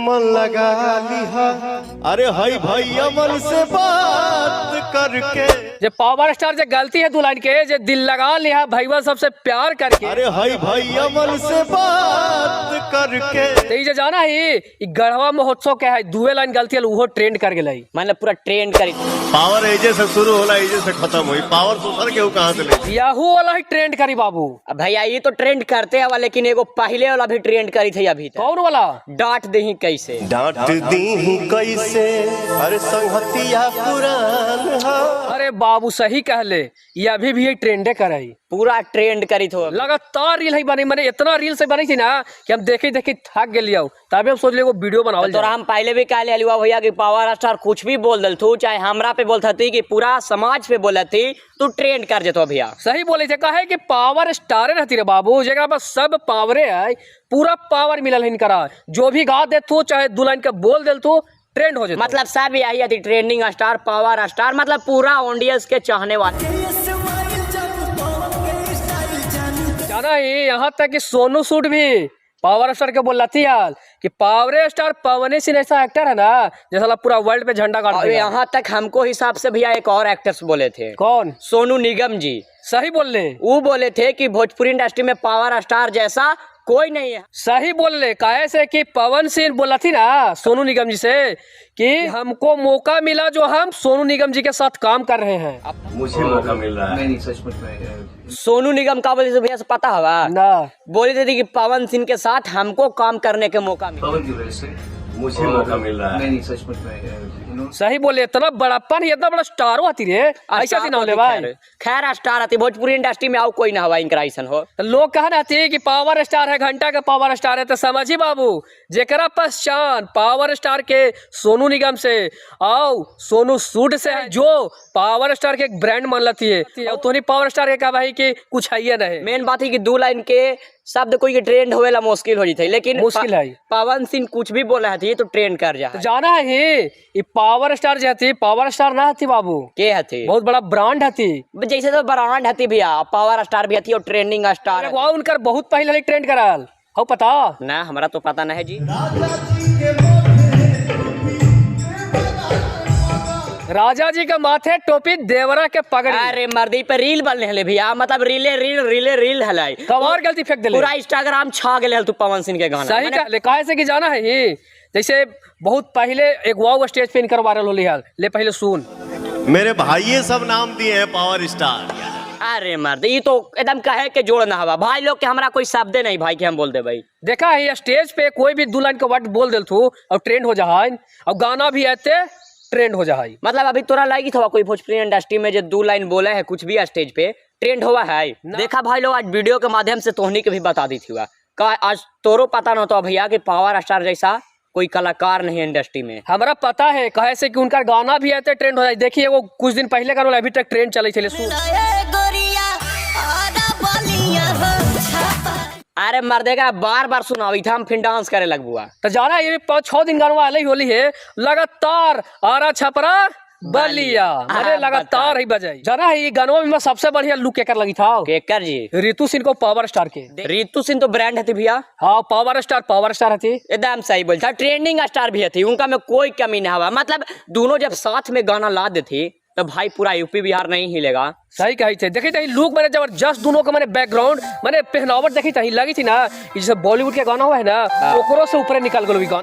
मन लगा लिहा। अरे हाय भाई अमन से बात करके जे पावर स्टार जे गलती है दुल्हन के जे दिल लगा लिया भैया सबसे प्यार करके। अरे हाय भाई अमन से बात करके ते जे जाना ही गढ़वा महोत्सव के है दुए लाइन गलती है वो ट्रेंड कर गेलै मतलब पूरा ट्रेंड करी। पावर एजे से शुरू होला एजे से खत्म हुई पावर दूसर के कहां से ले याहू वाला ही ट्रेंड करी बाबू। अब भैया ये तो ट्रेंड करते हवा लेकिन एगो पहले वाला भी ट्रेंड करी थी अभी तक। कौन वाला? डांट दही कैसे डांट दी कैसे अरे संगतिया पुरान हा। अरे बाबू सही कहले ये अभी भी ट्रेंडे कराई पूरा ट्रेंड करी थो। लगातार रील है बनी मैंने इतना रील से बनी थी ना कि हम देखे देखे थक गेलियो तभी हम सोच लिए वो वीडियो बनावल तो हम पहले भी कहले हलवा भैया कि पावर स्टार कुछ भी बोल दल तू चाहे हमरा पे बोलता थी कि पूरा समाज पे बोलत थी तू ट्रेंड कर जेतो भैया। सही बोले थे कहे कि पावर स्टार रहती रे बाबू जगह पर सब पावरे है पूरा पावर मिलल है इनकरा जो भी गा दे तू चाहे दुल्हन के बोल दे तू ट्रेंड हो जाए। मतलब सब यही थी ट्रेंडिंग स्टार पावर स्टार मतलब पूरा ऑडियंस के चाहने वाले। जाना ही यहाँ तक कि सोनू सूद भी पावर स्टार के बोल थी यार कि पावर स्टार पवन सिंह ऐसा एक्टर है ना जैसा पूरा वर्ल्ड पे झंडा गाड़ दिया। यहाँ तक हमको हिसाब से भैया एक और एक्टर्स बोले थे। कौन? सोनू निगम जी। सही बोल रहे वो बोले थे कि भोजपुरी इंडस्ट्री में पावर स्टार जैसा कोई नहीं है। सही बोल रहे काहे से कि पवन सिंह बोला थी ना सोनू निगम जी से कि हमको मौका मिला जो हम सोनू निगम जी के साथ काम कर रहे हैं। मुझे मौका मिल रहा है। नहीं सचमुच में सोनू निगम का बोले भैया से पता होगा ना बोले थे कि पवन सिंह के साथ हमको काम करने के मौका मिला। पवन की वजह से मुझे मौका मिल रहा है। नहीं सचमुच में सही बोले इतना बड़ापन इतना बड़ा स्टार आती रे ऐसा दिन होले भाई। खैर स्टार आती भोजपुरी इंडस्ट्री में आओ कोई ना हवा इनका ऐसा हो तो लोग कह रहे थे कि पावर स्टार है घंटा का पावर स्टार है तो समझी बाबू जेकरा पहचान पावर स्टार के सोनू निगम से आओ सोनू सूद से है जो पावर स्टार के एक ब्रांड मान लेती है तो नहीं पावर स्टार के कहा भाई कि कुछ है नहीं। मेन बात है कि दो लाइन के शब्द कोई के ट्रेंड होवेला मुश्किल हो जाती है लेकिन मुश्किल है पवन सिंह कुछ भी बोला थी तो ट्रेंड कर जा तो जाना है ये पावर स्टार जो थी पावर स्टार ना थी बाबू के हती बहुत बड़ा ब्रांड थी जैसे तो ब्रांड हती भैया पावर स्टार भी हती और ट्रेंडिंग स्टार वो उनका बहुत पहले ट्रेंड कराल हो पता ना हमरा तो पता नहीं जी। राजा जी का माथे टोपी देवरा के पगड़ी। अरे मर्दी पे रील बनने हले भैया मतलब रीले हलाई कमार गलती फेंक दिले पूरा इंस्टाग्राम छा गेले तू पवन सिंह के गाना। सही कहले काहे से कि जाना है ये जैसे बहुत पहले एक वाव स्टेज पे इनकर वायरल होली हाल ले पहले सुन मेरे भाई सब नाम दिए हैं पावर स्टार। अरे मर्द ये तो एकदम कहे के जोड़ ना हवा भाई लोग के हमरा कोई शब्द नहीं भाई के हम बोल दे भाई। देखा है स्टेज पे कोई भी दुल्हन के वर्ड बोल दिल तू और ट्रेंड हो जाए और गाना भी आते ट्रेंड हो जाए। मतलब अभी तोरा लगी था कोई भोजपुरी इंडस्ट्री में जो दो लाइन बोले है कुछ भी स्टेज पे ट्रेंड हुआ है देखा भाई लोग आज वीडियो के माध्यम से तोहनी के भी बता दी थी आज तोरो पता न तो भैया कि पावर स्टार जैसा कोई कलाकार नहीं है इंडस्ट्री में। हमारा पता है कहे से कि उनका गाना भी आते ट्रेंड हो जाए। देखिए वो कुछ दिन पहले का अभी तक ट्रेंड चले चले सुन। अरे मर्देगा बार बार सुनावी था हम फिर डांस करे लगबुआ तो जाना ये 5-6 दिन गाना वाले होली है लगातार आरा छपरा बलिया अरे लगातार ही बजाई जाना है ये गानों में सबसे बढ़िया लुक केकर लगी था केकर जी रितु सिंह को पावर स्टार के। रितु सिंह तो ब्रांड है भैया। हाँ पावर स्टार है एकदम सही बोलता ट्रेंडिंग स्टार भी है उनका में कोई कमी नहीं हवा मतलब दोनों जब साथ में गाना ला देती तो भाई पूरा यूपी बिहार नहीं हिलेगा। सही कही थे देखी थी लुक मैंने जबरदस्त दोनों का मैंने बैकग्राउंड मैंने पहनावट देखी थी लगी थी ना जैसे बॉलीवुड के गाना हुआ है ना ओकरो से ऊपर निकल गलो गाना।